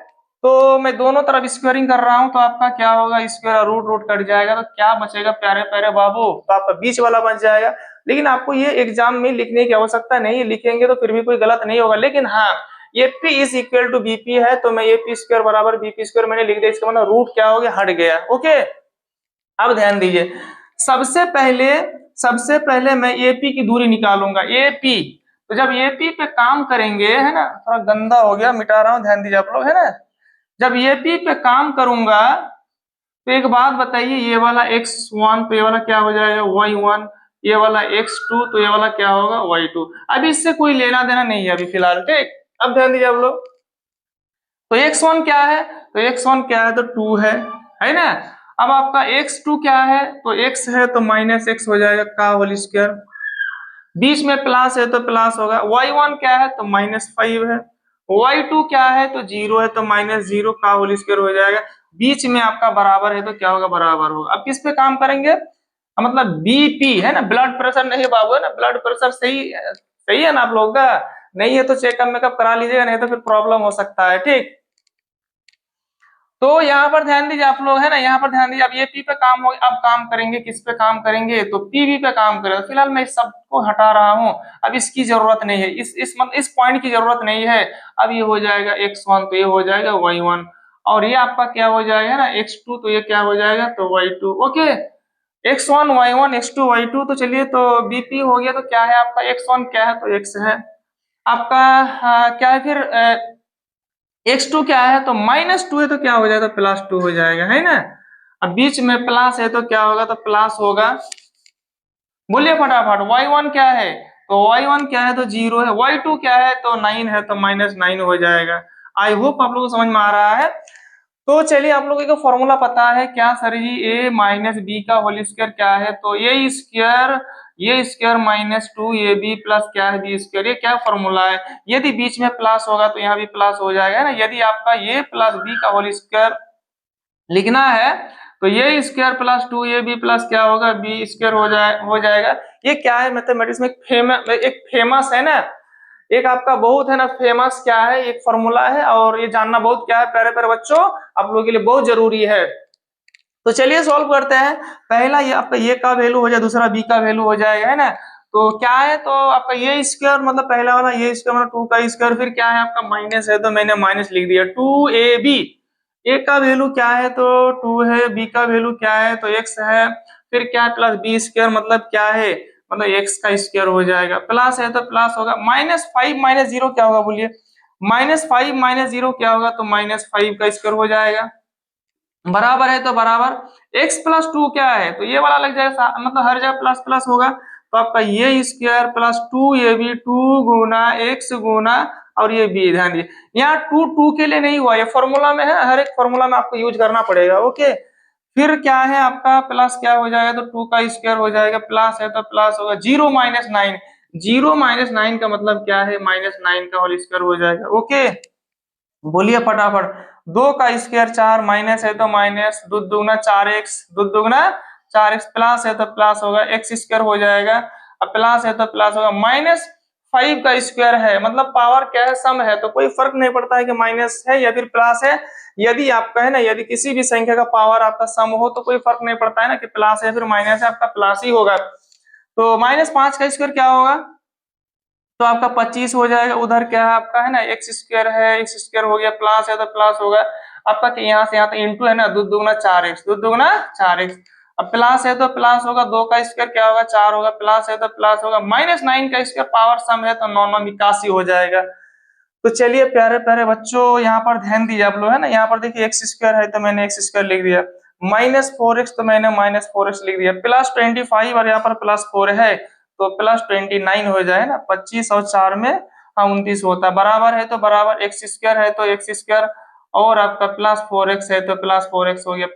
Speaker 1: तो मैं दोनों तरफ स्क्वायरिंग कर रहा हूं तो आपका क्या होगा, स्क्वायर रूट रूट कट जाएगा, तो क्या बचेगा प्यारे प्यारे बाबू, तो आपका बीच वाला बच जाएगा। लेकिन आपको ये एग्जाम में लिखने की आवश्यकता नहीं है, लिखेंगे तो फिर भी कोई गलत नहीं होगा। लेकिन हाँ, ये P is equal to BP है, तो मैं ये पी स्क्वायर बराबर बीपी स्क्वायर मैंने लिख दिया, इसका मतलब रूट क्या हो गया, हट गया। ओके, अब ध्यान दीजिए, सबसे पहले मैं एपी की दूरी निकालूंगा, एपी। तो जब एपी पे काम करेंगे, है ना, थोड़ा गंदा हो गया, मिटा रहा हूं, ध्यान दीजिए आप लोग, है ना, जब एपी पे काम करूंगा तो एक बात बताइए, ये वाला x1 तो ये वाला क्या हो जाएगा y1, ये वाला x2 तो ये वाला क्या होगा y2। अभी इससे कोई लेना देना नहीं है अभी फिलहाल, ठीक। अब ध्यान दीजिए आप लोग, तो x1 क्या है, तो x1 क्या है, तो 2 है ना। अब आपका x2 क्या है, तो x है तो माइनस x हो जाएगा का होल स्क्वायर, बीच में प्लस है तो प्लस होगा। y1 क्या है, तो -5 है। y2 क्या है, तो 0 है तो -0 का होल स्क्वायर हो जाएगा। बीच में आपका बराबर है तो क्या होगा, बराबर होगा। अब किस पे काम करेंगे, मतलब बीपी, है ना, ब्लड प्रेशर नहीं बाबू, है ना, ब्लड प्रेशर सही है ना आप लोगों का, नहीं है तो चेकअप मेकअप करा लीजिएगा, नहीं तो फिर प्रॉब्लम हो सकता है, ठीक। तो यहाँ पर ध्यान दीजिए आप लोग, है ना, यहाँ पर ध्यान दीजिए, अब ये पी पे काम हो, अब काम करेंगे किस पे काम करेंगे, तो पीवी पे काम करेंगे। फिलहाल मैं इस सब को हटा रहा हूँ, अब इसकी जरूरत नहीं है, इस पॉइंट की जरूरत नहीं है। अब ये हो जाएगा x1 तो ये हो जाएगा y1, और ये आपका क्या हो जाएगा ना x2 तो ये क्या हो जाएगा, तो y2। Okay, x1 y1 x2 y2, तो चलिए, तो बीपी हो गया, तो क्या है आपका x1 क्या है, तो x है आपका, क्या है फिर x2 क्या है, तो -2 है तो क्या हो जाएगा, +2 हो जाएगा, है ना। अब बीच में प्लस है तो क्या होगा, तो प्लस होगा। बोलिए फटाफट, y1 क्या है, तो y1 क्या है, तो 0 है। y2 क्या है, तो 9 है तो -9 हो जाएगा। आई होप आप लोगों को समझ में आ रहा है। तो चलिए, आप लोगों को फॉर्मूला पता है क्या sir ji, a minus b का होल स्क्वायर क्या है, तो ये स्क्वायर -2 ए बी प्लस क्या है बी स्क्वायर, ये क्या फॉर्मूला है। यदि बीच में प्लस होगा तो यहाँ भी प्लस हो जाएगा ना। यदि आपका ये प्लस बी का होल स्क्वायर लिखना है तो ये square plus 2 a b plus क्या होगा, बी स्क्वायर हो जाएगा। ये क्या है, मैथमेटिक्स में एक फेमस है ना, एक आपका बहुत है ना फेमस क्या है, एक फॉर्मूला है, और ये जानना बहुत क्या है प्यारे प्यारे बच्चों, आप लोगों के लिए बहुत जरूरी है। तो चलिए सॉल्व करते हैं। पहला ये आपका ये का वैल्यू हो जाए, दूसरा बी का वैल्यू हो जाएगा, है ना। तो क्या है, तो आपका ये स्क्वायर मतलब पहला वाला ये स्क्वायर मतलब 2 का स्क्वायर, फिर क्या है आपका माइनस है तो मैंने माइनस लिख दिया 2ab। ए का वैल्यू क्या है, तो 2 है, बी का वैल्यू क्या है, तो x है, फिर क्या है प्लस बी स्क्वायर मतलब क्या है, मतलब x का स्क्वायर हो जाएगा, प्लस है तो प्लस होगा, -5 -0 क्या होगा बोलिए, -5 -0 क्या होगा, तो -5 का स्क्वायर हो जाएगा, बराबर है तो बराबर x प्लस 2 क्या है, तो ये वाला लग जाएगा, मतलब हर जगह प्लस प्लस होगा, तो आपका ये स्क्वायर प्लस 2 ये भी 2 गुना x गुना, और ये b, ध्यान दीजिए यहाँ 2 2 के लिए नहीं हुआ, ये फॉर्मूला में है, हर एक फॉर्मूला में आपको यूज करना पड़ेगा। ओके, फिर क्या है आपका प्लस क्या हो जाएगा, तो 2 का स्क्वायर हो जाएगा, प्लस है तो प्लस होगा, 0 -9, 0 -9 का मतलब क्या है, -9 का होल स्क्वायर हो जाएगा। ओके, बोलिए फटाफट, 2 का स्क्वायर 4, माइनस है तो माइनस, दो दुगना 4x, दो दुगना 4x, प्लस है तो प्लस होगा, x स्क्वायर हो जाएगा, अब प्लस है तो प्लस होगा, -5 का स्क्वायर है मतलब पावर क्या है, सम है, तो कोई फर्क नहीं पड़ता है कि माइनस है या फिर प्लस है। यदि आपका है ना, यदि किसी भी संख्या का पावर आपका सम हो तो कोई फर्क नहीं पड़ता है ना कि प्लस है फिर माइनस है, आपका प्लस ही होगा। तो -5 का स्क्वायर क्या होगा, तो आपका 25 हो जाएगा। उधर क्या है आपका है ना एक्स स्क्वायर है, एक्स स्क्वायर हो गया, प्लस है तो प्लस होगा आपका, कि यहाँ से यहाँ तो इंटू है ना, 2 दूगुना 4x, 2 दूगुना 4x। अब प्लस है तो प्लस होगा, 2 का स्क्वायर क्या होगा 4 होगा, प्लस है तो प्लस होगा, -9 का स्क्वायर पावर सम है तो 9 9 81 हो जाएगा। तो चलिए प्यारे प्यारे बच्चों यहाँ पर ध्यान दीजिए आप लोग, है ना, यहाँ पर देखिए एक्स स्क्वायर है तो मैंने एक्स स्क्वायर लिख दिया, -4x तो मैंने -4x लिख दिया, +25 और यहाँ पर +4 है तो +29 हो जाए ना, 25 और 4 में 29 होता है, बराबर है तो बराबर, एक्स स्क्वायर है तो एक्स स्क्वायर और आपका +4x है तो +4x हो गया,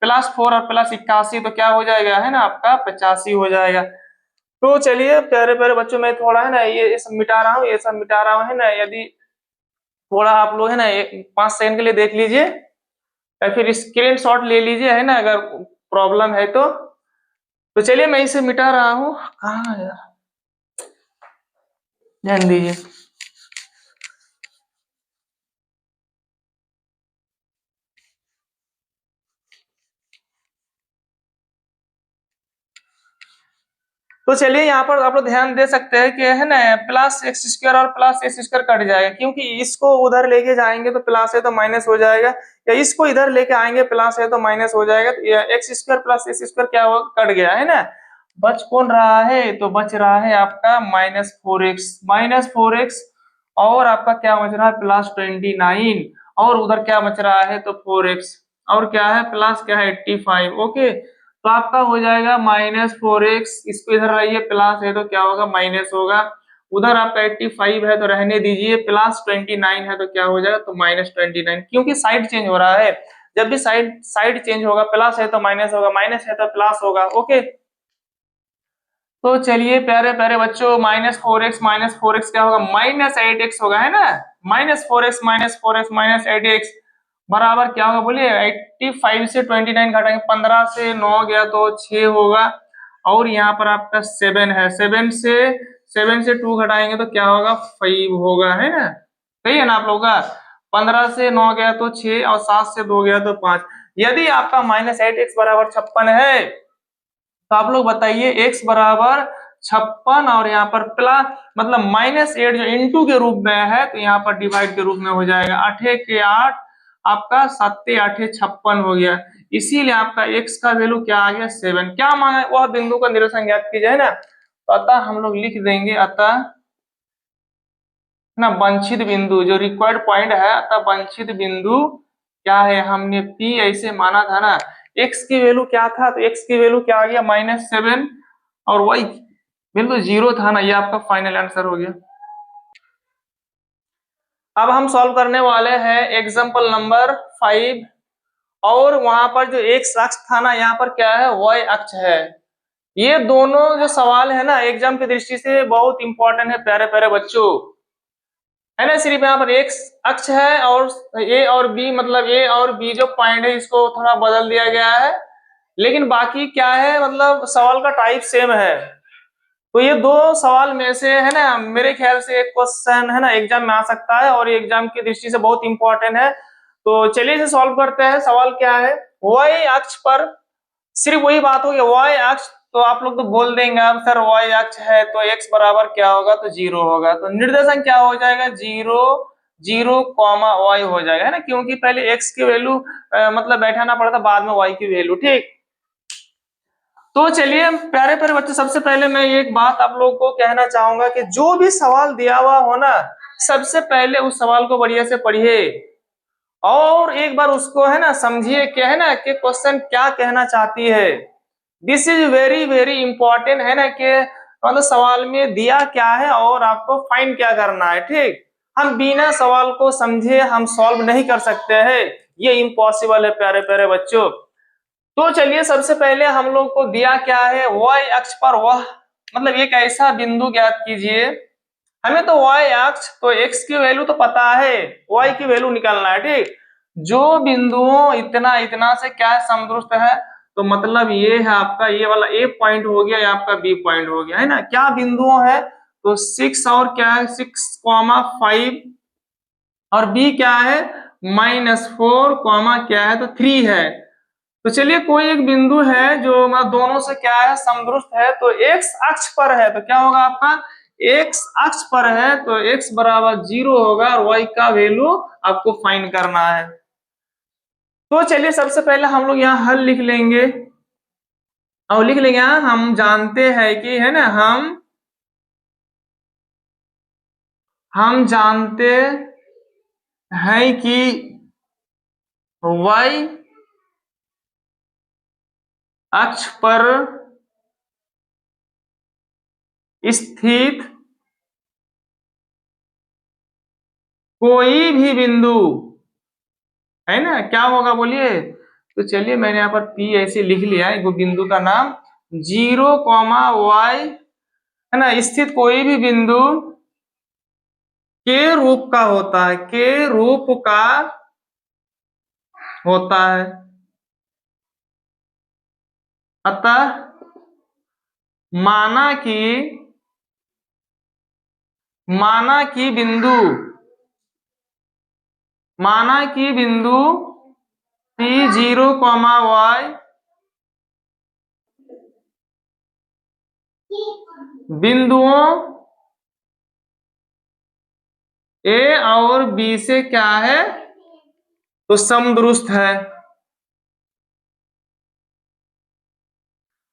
Speaker 1: +4 और +81 तो क्या हो जाएगा है ना आपका 85 हो जाएगा। तो चलिए प्यारे प्यारे बच्चों मैं थोड़ा है ना ये सब मिटा रहा हूँ, ये सब मिटा रहा हूँ है ना, यदि थोड़ा आप लोग है ना 5 सेकंड के लिए देख लीजिए या फिर स्क्रीन शॉट ले लीजिए है ना अगर प्रॉब्लम है तो चलिए मैं इसे मिटा रहा हूँ, कहाँ है, ध्यान दीजिए। तो चलिए यहाँ पर आप लोग ध्यान दे सकते हैं कि है ना +x² और +x² कट जाएगा, क्योंकि इसको उधर लेके जाएंगे तो प्लस है तो माइनस हो जाएगा, या इसको इधर लेके आएंगे प्लस है तो माइनस हो जाएगा, तो x² + x² क्या होगा, कट गया है ना। बच कौन रहा है, तो बच रहा है आपका -4x और आपका क्या बच रहा है +29 और उधर क्या बच रहा है तो 4x और क्या है प्लस क्या है 85। ओके तो आपका हो जाएगा -4x, इसको इधर रहिए, प्लस है तो क्या होगा माइनस होगा, उधर आपका 85 है तो रहने दीजिए, +29 है तो क्या हो जाएगा तो -29, क्योंकि साइड चेंज हो रहा है, जब भी साइड चेंज होगा प्लस है तो माइनस होगा, माइनस है तो प्लस होगा। ओके तो चलिए प्यारे प्यारे बच्चों -4x क्या होगा -8x होगा है ना, -4x -8x बराबर क्या होगा बोलिए, 85 से 29 घटाएंगे, 15 से 9 गया तो 6 होगा और यहाँ पर आपका 7 है, 7 से 2 घटाएंगे तो क्या होगा 5 होगा है ना, सही है ना आप लोग का, 15 से 9 गया तो 6 और 7 से 2 गया तो 5। यदि आपका -8x बराबर 56 है तो आप लोग बताइए x बराबर 56 और यहाँ पर प्लस मतलब -8 जो इंटू के रूप में है तो यहाँ पर डिवाइड के रूप में हो जाएगा, 8 के 8 आपका 7 8 56 हो गया, इसीलिए आपका x का वैल्यू क्या आ गया 7। क्या मांगा है, वह बिंदु का निरसन ज्ञात कीजिए है ना, तो अतः हम लोग लिख देंगे अतः ना वांछित बिंदु जो रिक्वायर्ड पॉइंट है, अतः वांछित बिंदु क्या है, हमने P ऐसे माना था ना, x की वैल्यू क्या था, तो x की वैल्यू क्या आ गया -7 और y बिंदु 0 था ना, ये आपका फाइनल आंसर हो गया। अब हम सॉल्व करने वाले हैं एग्जांपल नंबर 5 और वहां पर जो x अक्ष था ना, यहाँ पर क्या है y अक्ष है। ये दोनों जो सवाल है ना एग्जाम की दृष्टि से बहुत इंपॉर्टेंट है प्यारे प्यारे बच्चों, है ना, सिर्फ यहाँ पर x अक्ष है और a और b मतलब a और b जो पॉइंट है इसको थोड़ा बदल दिया गया है, लेकिन बाकी क्या है मतलब सवाल का टाइप सेम है। तो ये दो सवाल में से है ना मेरे ख्याल से एक क्वेश्चन है ना एग्जाम में आ सकता है और ये एग्जाम की दृष्टि से बहुत इंपॉर्टेंट है। तो चलिए इसे सॉल्व करते हैं। सवाल क्या है, y अक्ष पर सिर्फ वही बात होगी, y अक्ष तो आप लोग तो बोल देंगे अब सर y अक्ष है तो x बराबर क्या होगा तो 0 होगा, तो निर्देशन क्या हो जाएगा 0 0 y हो जाएगा है ना, क्योंकि पहले x की वैल्यू मतलब बैठाना पड़ता बाद में y की वैल्यू, ठीक। तो चलिए प्यारे प्यारे बच्चे सबसे पहले मैं एक बात आप लोगों को कहना चाहूंगा कि जो भी सवाल दिया हुआ हो ना सबसे पहले उस सवाल को बढ़िया से पढ़िए और एक बार उसको है ना समझिए क्या है ना कि क्वेश्चन क्या कहना चाहती है। This is very very important है ना कि मतलब सवाल में दिया क्या है और आपको फाइंड क्या करना है, ठीक। हम बिना सवाल को समझे हम सॉल्व नहीं कर सकते हैं, ये इम्पॉसिबल है प्यारे प्यारे बच्चों। तो चलिए सबसे पहले हम लोग को दिया क्या है, y अक्ष पर वह मतलब एक ऐसा बिंदु ज्ञात कीजिए, हमें तो y अक्ष तो x की वैल्यू तो पता है, y की वैल्यू निकालना है, ठीक। जो बिंदुओं इतना इतना से क्या समदुष्ट है, तो मतलब ये है आपका ये वाला ए पॉइंट हो गया, ये आपका बी पॉइंट हो गया, है ना। क्या बिंदुओं है, तो 6 और क्या है 6,5 और बी क्या है -4, क्या है तो 3 है। तो चलिए कोई एक बिंदु है जो मतलब दोनों से क्या है समदुरुस्त है, तो एक्स अक्ष पर है, तो क्या होगा आपका एक्स अक्ष पर है तो एक्स बराबर 0 होगा और वाई का वैल्यू आपको फाइंड करना है। तो चलिए सबसे पहले हम लोग यहाँ हल लिख लेंगे और लिख लेंगे हम जानते हैं कि है ना हम जानते हैं कि y अक्ष पर स्थित कोई भी बिंदु है ना क्या होगा बोलिए। तो चलिए मैंने यहाँ पर P ऐसे लिख लिया है, वो बिंदु का नाम 0, y है ना, स्थित कोई भी बिंदु के रूप का होता है, के रूप का होता है। अतः माना कि बिंदु P 0, y बिंदुओं A और B से क्या है तो समदुरुस्त है।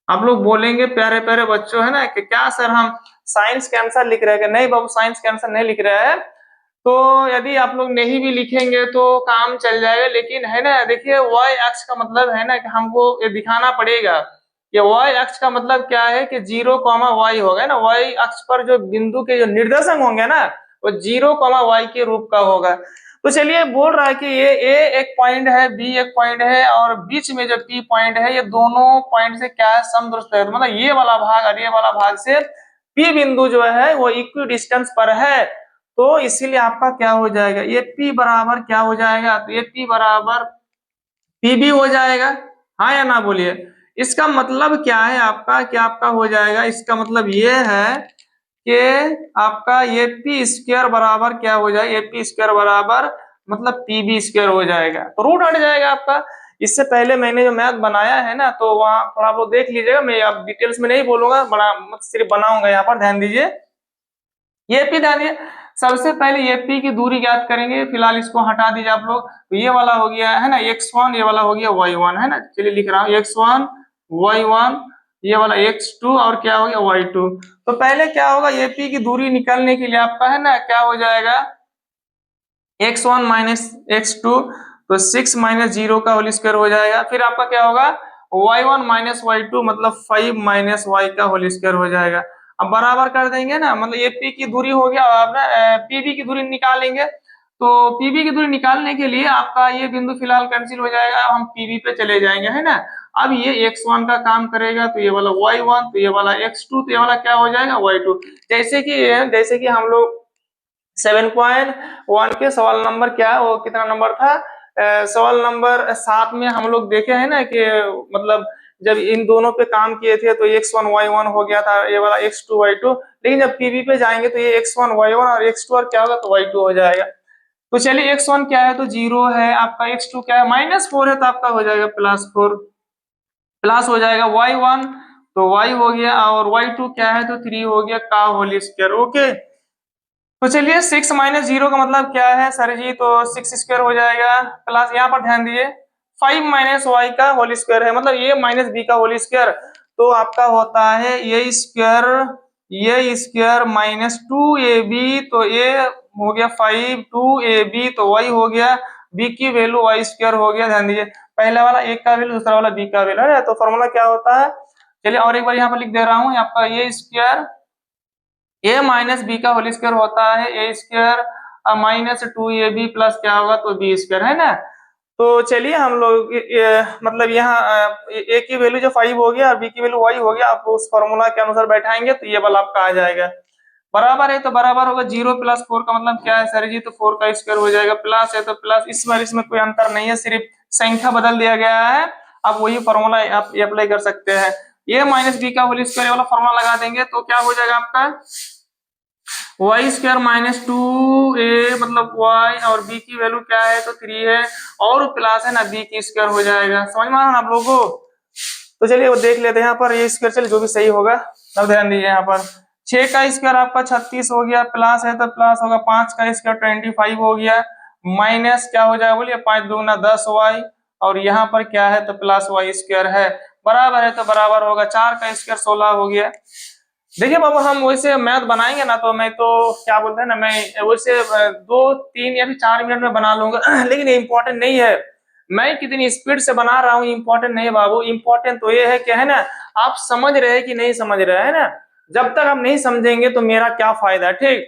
Speaker 1: आप लोग बोलेंगे प्यारे प्यारे बच्चों है ना कि क्या सर हम साइंस के आंसर लिख रहे हैं, नहीं बाबू साइंस के आंसर नहीं लिख रहे हैं। तो यदि आप लोग नहीं भी लिखेंगे तो काम चल जाएगा, लेकिन है ना देखिए y अक्ष का मतलब है ना कि हमको ये दिखाना पड़ेगा कि y अक्ष का मतलब क्या है कि 0, y होगा ना, y अक्ष पर जो बिंदु के जो निर्देशांक होंगे ना वो 0, y के रूप का होगा। तो चलिए बोल रहा है कि ये A एक पॉइंट है, B एक पॉइंट है और बीच में जो P पॉइंट है, ये दोनों पॉइंट से क्या है समदुरुस्त है, मतलब ये वाला भाग और ये वाला भाग से P बिंदु जो है वो इक्वी डिस्टेंस पर है। तो इसीलिए आपका क्या हो जाएगा, ये P बराबर क्या हो जाएगा, तो ये P बराबर PB हो जाएगा, हाँ या ना बोलिए। इसका मतलब क्या है आपका, क्या आपका हो जाएगा, इसका मतलब ये है कि आपका ये पी स्क्वायर बराबर क्या हो जाएगा, ये पी स्क्वायर बराबर मतलब पीबी स्क्वायर हो जाएगा, तो रूट हट जाएगा आपका। इससे पहले मैंने जो मैथ बनाया है ना तो वहां थोड़ा आप लोग देख लीजिएगा, मैं अब डिटेल्स में नहीं बोलूंगा, बड़ा सिर्फ बनाऊंगा, यहाँ पर ध्यान दीजिए। ये पी ध्यान दीजिए, सबसे पहले ये पी की दूरी ज्ञात करेंगे, फिलहाल इसको हटा दीजिए आप लोग। तो ये वाला हो गया है ना x1, ये वाला हो गया y1 है ना, चलिए लिख रहा हूँ x1 y1, ये वाला x2 और क्या हो गया y2। तो पहले क्या होगा, ये पी की दूरी निकालने के लिए आपका है ना क्या हो जाएगा x1 माइनस x2, तो 6 माइनस 0 का होल स्क्वायर हो जाएगा। फिर आपका क्या होगा y1 माइनस y2 मतलब 5 माइनस y का होल स्क्वायर हो जाएगा। अब बराबर कर देंगे ना, मतलब ये p की दूरी हो गया, अब ना pb की दूरी निकालेंगे। तो pb की दूरी निकालने के लिए आपका ये बिंदु फिलहाल कैंसिल हो जाएगा, हम pb पे चले जाएंगे है ना। अब ये x1 का काम करेगा तो ये वाला y1, तो ये वाला x2, तो ये वाला क्या हो जाएगा y2। जैसे कि हम लोग 7.1 के सवाल नंबर क्या वो कितना नंबर था, सवाल नंबर 7 में हम लोग देखे हैं ना कि मतलब जब इन दोनों पे काम किए थे तो x1 y1 हो गया था, ये वाला x2 y2, लेकिन जब पीवी पे जाएंगे तो ये x1 y1 और x2 और क्या होगा तो y2 हो जाएगा। तो चलिए x1 क्या है तो 0 है आपका, x2 क्या है -4 है तो आपका हो जाएगा +4, प्लस हो जाएगा y1 तो y हो गया और y2 क्या है तो 3 हो गया का होल स्क्वायर। ओके तो चलिए 6 माइनस 0 का मतलब क्या है सर जी, तो 6 स्क्वायर हो जाएगा, प्लस यहाँ पर ध्यान दीजिए 5 माइनस वाई का होल स्क्वायर है, मतलब ये माइनस बी का होल स्क्वायर, तो आपका होता है ये स्क्वायर माइनस 2ab, तो ये हो गया 5 2ab, तो y हो गया b की वैल्यू y स्क्वायर हो गया। ध्यान दीजिए पहला वाला एक का वैल्यू दूसरा वाला b का वैल्यू है, तो फॉर्मूला क्या होता है, चलिए और एक बार यहाँ पर लिख दे रहा हूँ, आपका ये स्क्वायर a माइनस बी का होल स्क्वायर होता है ए स्क्वायर माइनस 2ab प्लस क्या होगा तो बी स्क्वायर है ना। तो चलिए हम लोग मतलब यहाँ ए की वैल्यू जो 5 हो गया और बी की वैल्यू y हो गया, आप उस फॉर्मूला के अनुसार बैठाएंगे तो ये वाला आपका आ जाएगा। बराबर है तो बराबर होगा 0 + 4 का मतलब क्या है सर जी, तो 4 का स्क्वायर हो जाएगा, प्लस है तो प्लस, इस बार इसमें कोई अंतर नहीं है, सिर्फ संख्या बदल दिया गया है आप वही फॉर्मूला आप अप्लाई कर सकते हैं। ए माइनस बी का होल स्क्वायर वाला फॉर्मूला लगा देंगे तो क्या हो जाएगा आपका वाई स्क्वायर माइनस 2a मतलब y, और b की वैल्यू क्या है तो 3 है, और प्लस है ना b की स्क्वायर हो जाएगा। समझ में आ रहा है आप लोगों को? तो चलिए वो देख लेते हैं यहाँ पर ये स्क्वायर, चलिए जो भी सही होगा। अब ध्यान दीजिए यहाँ पर 6 का स्क्वायर आपका 36 हो गया, प्लस है तो प्लस होगा, 5 का स्क्वायर 25 हो गया, माइनस क्या हो जाएगा बोलिए 5 दूना 10y, और यहाँ पर क्या है तो प्लस y स्क्वायर है, बराबर है तो बराबर होगा 4 का स्क्वायर 16 हो गया। देखिए बाबू हम वैसे मैथ बनाएंगे ना तो मैं तो क्या बोलते हैं ना, मैं वैसे 2-3 या फिर 4 मिनट में बना लूंगा लेकिन ये इम्पोर्टेंट नहीं है मैं कितनी स्पीड से बना रहा हूँ, इम्पोर्टेंट नहीं है बाबू। इम्पोर्टेंट तो ये है कि है ना आप समझ रहे हैं कि नहीं समझ रहे हैं ना। जब तक आप नहीं समझेंगे तो मेरा क्या फायदा, ठीक।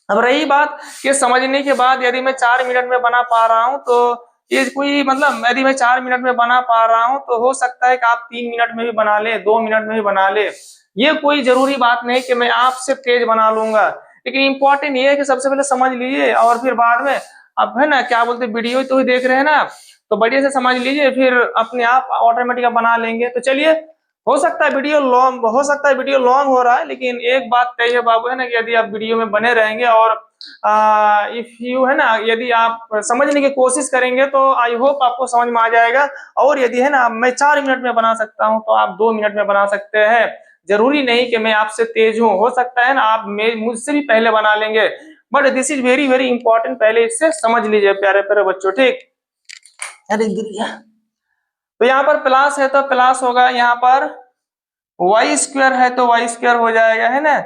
Speaker 1: अब रही बात कि समझने के बाद यदि मैं 4 मिनट में बना पा रहा हूं तो ये कोई मतलब, यदि मैं 4 मिनट में बना पा रहा हूं तो हो सकता है कि आप 3 मिनट में भी बना ले, 2 मिनट में भी बना ले। ये कोई जरूरी बात नहीं कि मैं आपसे तेज बना लूंगा, लेकिन इंपॉर्टेंट ये है कि सबसे पहले समझ लीजिए और फिर बाद में आप है ना क्या बोलते वीडियो तो ही देख रहे हैं ना, तो बढ़िया से समझ लीजिए, फिर अपने आप ऑटोमेटिक बना लेंगे। तो चलिए हो सकता है वीडियो लॉन्ग, हो सकता है वीडियो लॉन्ग हो रहा है, लेकिन एक बात तय है बाबू है ना कि यदि आप वीडियो में बने रहेंगे और इफ यू है ना यदि आप समझने की कोशिश करेंगे तो आई होप आपको समझ में आ जाएगा। और यदि है ना मैं 4 मिनट में बना सकता हूं तो आप 2 मिनट में बना सकते हैं। जरूरी नहीं कि मैं आपसे तेज हूं, हो सकता है ना आप मुझसे भी पहले बना लेंगे, but this is very very important, पहले इससे समझ लीजिए प्यारे प्यारे बच्चों, ठीक। अरे गिर गया। तो यहाँ पर प्लस है तो प्लस होगा, यहाँ पर वाई स्क्वायर है तो वाई स्क्वायर हो जाएगा है ना,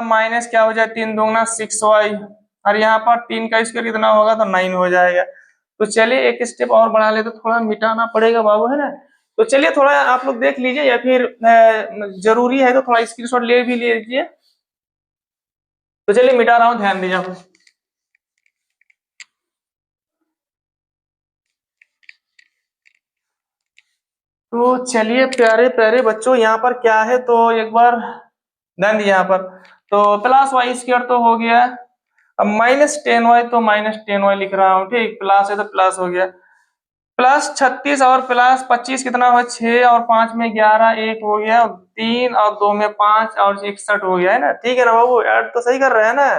Speaker 1: माइनस क्या हो जाए 3 दूना 6y, और यहाँ पर 3 का स्क्वायर कितना होगा तो 9 हो जाएगा। तो चलिए एक स्टेप और बढ़ा ले तो थोड़ा मिटाना पड़ेगा बाबू है ना। तो चलिए थोड़ा आप लोग देख लीजिए या फिर जरूरी है तो थोड़ा स्क्रीनशॉट ले भी लीजिए। तो चलिए मिटा रहा हूँ, ध्यान दीजिए आप। तो चलिए प्यारे प्यारे बच्चों यहाँ पर क्या है तो एक बार ध्यान दीजिए यहाँ पर। तो प्लस वाई स्क्वायर तो हो गया, अब -10y तो -10y लिख रहा हूँ, ठीक। प्लस है तो प्लस हो गया, प्लस 36 और प्लस 25 कितना हुआ 6, और 5 में 11 1 हो गया, 3 और 2 में 5 और 61 हो गया है ना, ठीक है ना बाबू, ऐड तो सही कर रहे हैं ना।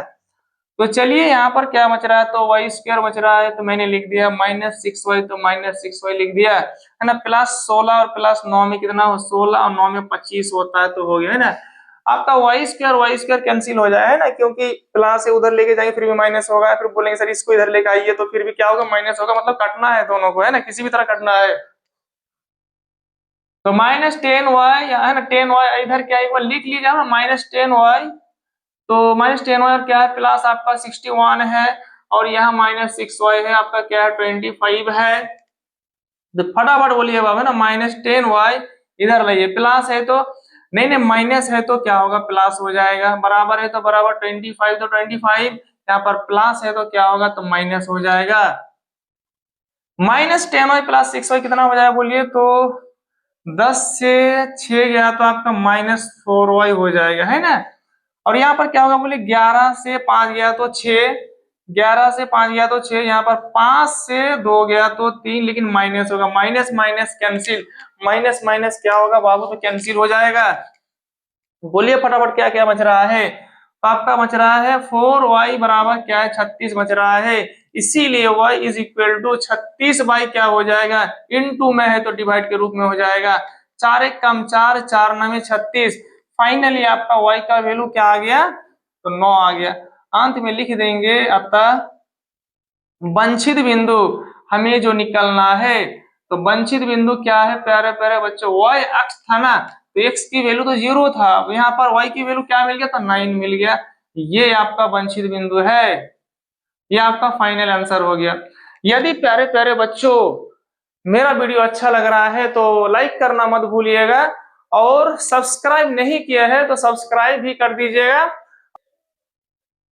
Speaker 1: तो चलिए यहाँ पर क्या बच रहा है तो वाई स्क्वायर बच रहा है तो मैंने लिख दिया -6y तो -6y लिख दिया है ना, प्लस 16 और प्लस 9 में कितना हो 16 और 9 में 25 होता है तो हो गया है ना। आपका वाई स्क्वायर कैंसिल हो जाए है ना, क्योंकि प्लस से उधर लेके जाएंगे फिर भी माइनस होगा, फिर बोलेंगे सर इसको इधर लेके आइए तो फिर भी क्या होगा माइनस होगा, मतलब कटना है दोनों को है ना, किसी भी तरह कटना है। तो -10y है ना, 10y इधर क्या एक बार लिख लीजिए ना, -10y तो -10y और क्या है प्लस आपका 61 है, और यहाँ -6y है आपका क्या है 25 है। तो फटाफट बोलिए बाबा ना, -10y इधर लाइए, प्लस है तो नहीं नहीं माइनस है तो क्या होगा प्लस हो जाएगा, बराबर है तो बराबर 25 तो 25, यहाँ पर प्लस है तो क्या होगा तो माइनस हो जाएगा। -10y प्लस 6y कितना हो जाएगा बोलिए तो 10 से 6 गया तो आपका -4y हो जाएगा है ना। और यहाँ पर क्या होगा बोले 11 से 5 गया तो 6, 11 से 5 गया तो 6, यहाँ पर 5 से 2 गया तो 3, लेकिन माइनस होगा, minus minus cancel, minus minus क्या होगा बाबू तो कैंसिल हो जाएगा। बोलिए फटाफट क्या क्या बच रहा है तो आपका बच रहा है 4y बराबर क्या है 36 बच रहा है, इसीलिए y is equal to 36 by क्या हो जाएगा इनटू में है तो डिवाइड के रूप में हो जाएगा, 4 एक कम 4, 4 9 36, फाइनली आपका y का वैल्यू क्या आ गया तो 9 आ गया। अंत में लिख देंगे अतः वांछित बिंदु हमें जो निकलना है, तो वांछित बिंदु क्या है प्यारे प्यारे बच्चों, y अक्ष था ना तो x की वैल्यू तो 0 था, यहाँ पर y की वैल्यू क्या मिल गया तो 9 मिल गया, ये आपका वांछित बिंदु है, ये आपका फाइनल आंसर हो गया। यदि प्यारे प्यारे बच्चों मेरा वीडियो अच्छा लग रहा है तो लाइक करना मत भूलिएगा, और सब्सक्राइब नहीं किया है तो सब्सक्राइब भी कर दीजिएगा,